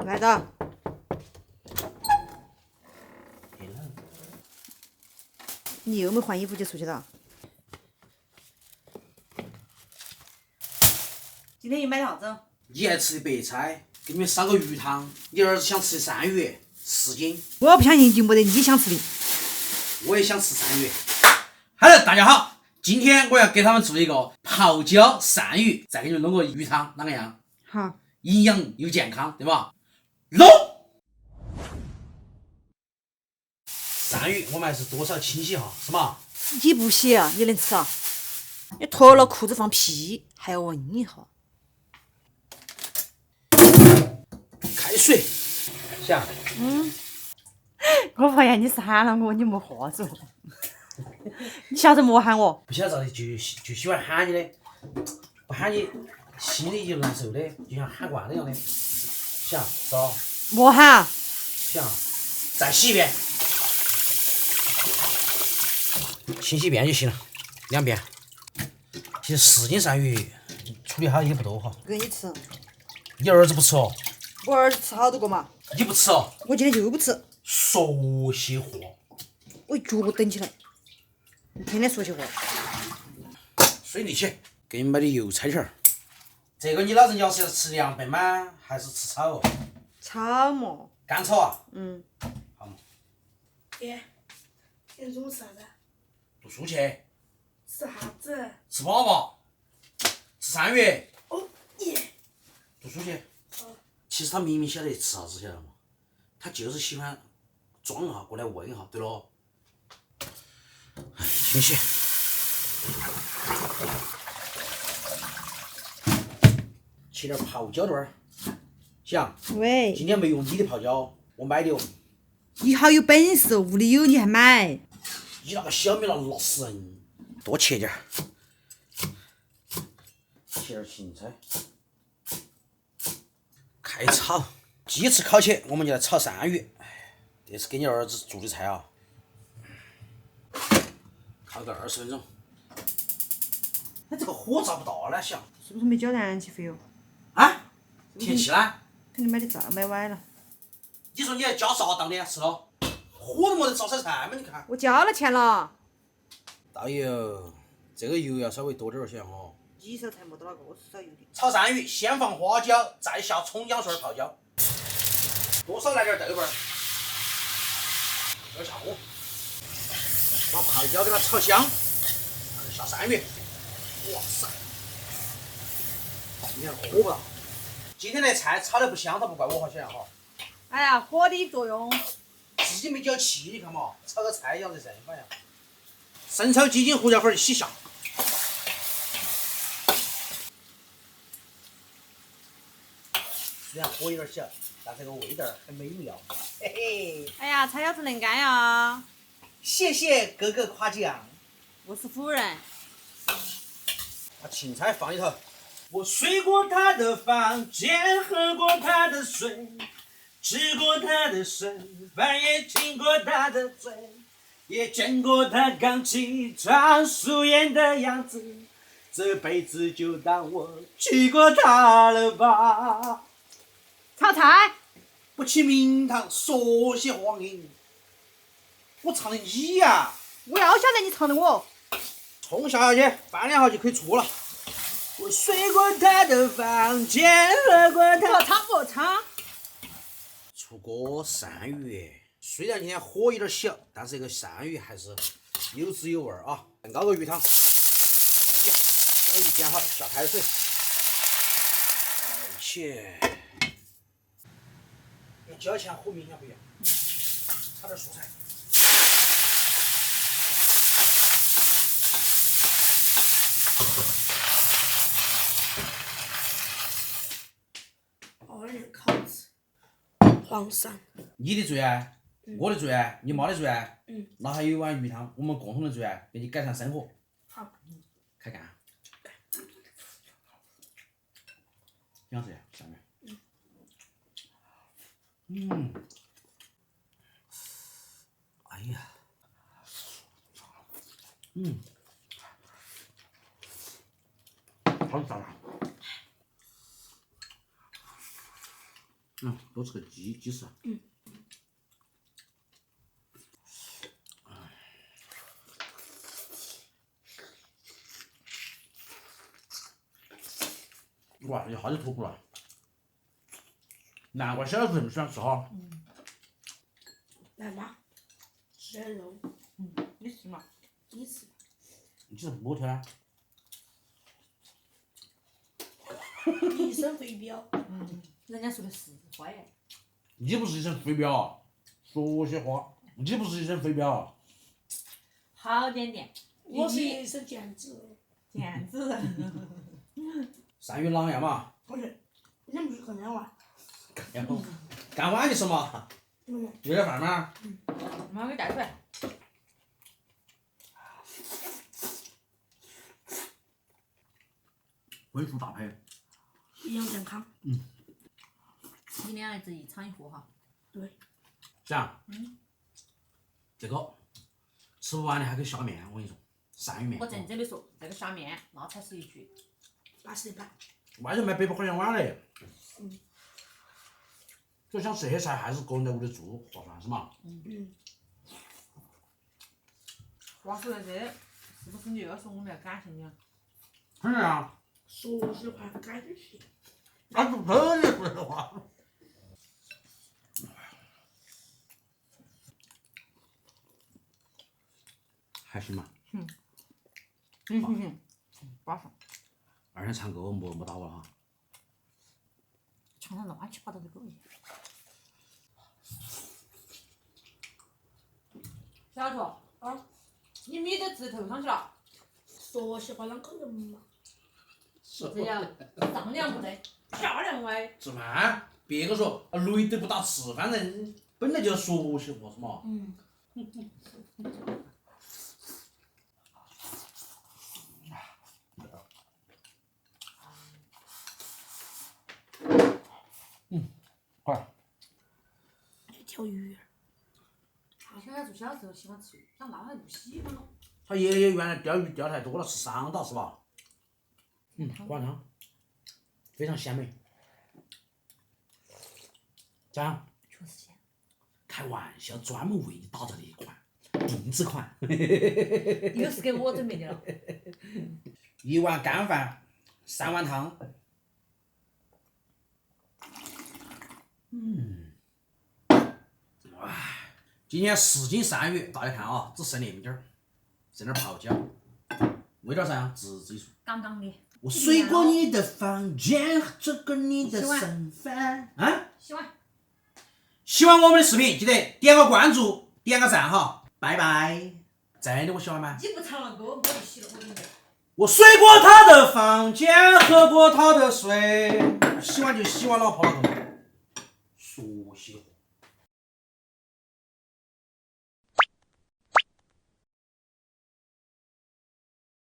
来的。你又没换衣服就出去了？今天又买了啥子？你爱吃的白菜，给你们烧个鱼汤。你儿子想吃的鳝鱼，4斤。我不相信就没得你想吃的。我也想吃鳝鱼。Hello， 大家好，今天我要给他们做一个泡椒鳝鱼，再给你们弄个鱼汤，啷个样？好，营养又健康，对吧？弄。鳝鱼我们还是多少清洗哈，是吗？你不洗你能吃啊？你脱了裤子放屁，还要闻一下。开水，想。我发现你是喊了我，你没话说。你晓得莫喊我？不晓得咋的就喜欢喊你的，不喊你心里就难受的，就像喊惯了一样的。想是吧？莫喊。想再洗一遍，清洗一遍就行了，2遍。其实4斤鳝鱼处理好也不多哈。给你吃。你儿子不吃哦？我儿子吃好多个嘛。你不吃哦？我今天就不吃。说些话。我脚蹬起来。你天天说些话。水立起，给你买的油菜条儿。这个你老人家是要吃凉拌吗？还是吃炒哦？炒嘛。干炒啊？好嘛。爹，今天中午吃啥子？读书去。吃啥子？吃粑粑。吃鳝鱼。哦耶！读书去。其实他明明晓得吃啥子，晓得吗？他就是喜欢装一下过来问一下，对咯？清洗。切点泡椒段儿。想，喂，今天没用你的泡椒，我买的哦。你好有本事，屋里有你还买？你那个小米那辣死人，多切点儿。切点芹菜。开炒。鸡翅烤起，我们就来炒鳝鱼。这是给你儿子做的菜啊。烤个20分钟。哎，这个火咋不大呢？想。是不是没交燃气费哟？啊？天气呢？肯定买歪了。你说你还交啥当的？是咯？火都没得烧菜菜嘛？你看。我交了钱了。倒油，这个油要稍微多点儿些哦。你说才没得那个，我是少有的。炒鳝鱼，先放花椒，再下葱姜蒜泡椒，多少来点豆瓣儿，要下火，把泡椒给它炒香，然后下鳝鱼。哇塞，你看火不大？今天的菜炒得不香，它不怪我好像哈。哎呀，火的作用。自己没搅气，你看嘛，炒个菜要得这反样。生抽、鸡精、胡椒粉洗下。虽然火有点小，但这个味道很美妙，嘿嘿。哎呀，菜要是能干呀！谢谢哥哥夸奖。我是夫人。把芹菜放里头。我睡过他的房间，喝过他的水，吃过他的剩饭，也亲过他的嘴，也见过他刚起床素颜的样子。这辈子就当我娶过她了吧。炒菜。不起名堂，说些谎言。我唱的你呀。我要晓得你唱的我。冲下去，翻2下就可以出了。我睡过他的房间，喝过他。不唱。出锅鳝鱼，虽然今天火有点小，但是这个鳝鱼还是有滋有味啊。熬个鱼汤，鳝鱼煎好，下开水，倒起。浇前火明显不一样，炒点蔬菜。我的烤子，皇上。你的最爱，我的最爱，你妈的最爱，那还有一碗鱼汤，我们共同的最爱，给你改善生活。好。开干。想吃下面。哎呀。好炸了。多吃个鸡翅。哇，一下就吐了。难怪小时候这么喜欢吃哈。来嘛，吃点肉，你吃嘛？你吃。你是不挑呢？一身肥膘，人家说的实话耶。你不是一身肥膘啊？说些话，你不是一身肥膘啊？好点点。我是一身腱子。腱子。善于狼样嘛。不是，你不是很难玩？干碗就是嘛。有点饭吗？妈给带出来。荤素搭配。营养健康。你俩儿子一场一和哈。对。想。这个吃不完的还可以下面，我跟你说，鳝鱼面。我正准备说，这个下面那才是一绝。80一百。外头卖100块钱碗嘞。就像这些菜还是个人在屋里做划算是嘛？话说到这，是不是你又要说我们要感谢你了？肯定啊。说实话，感谢。那不可能说实话。还行嘛。巴适。二天唱歌我没打过了哈。唱得乱七八糟的歌。小兔，你米都直头上去了。说实话，啷个人嘛？这样上梁不正，下梁歪。吃饭，别个说累得不打吃饭人，本来就要说些话是嘛。快。条鱼。小孩子小时候喜欢吃，长大了就不喜欢了。他爷爷原来钓鱼钓太多了，吃伤到是吧？灌汤，非常鲜美。咋样？确实鲜。开玩笑，专门为你打造的一款定制款。又是给我准备的了。1碗干饭，3碗汤。哇，今天10斤鳝鱼，大家看啊，只剩那么点儿，剩点泡椒，味道咋样？自己说。刚刚的。我睡过你的房间，做过你的剩饭。喜欢。喜欢我们的视频，记得点个关注，点个赞哈，拜拜。真的我喜欢吗？你不唱了歌，我就洗了，我准备。我睡过他的房间，喝过他的水，喜欢就喜欢老婆老公，说些话。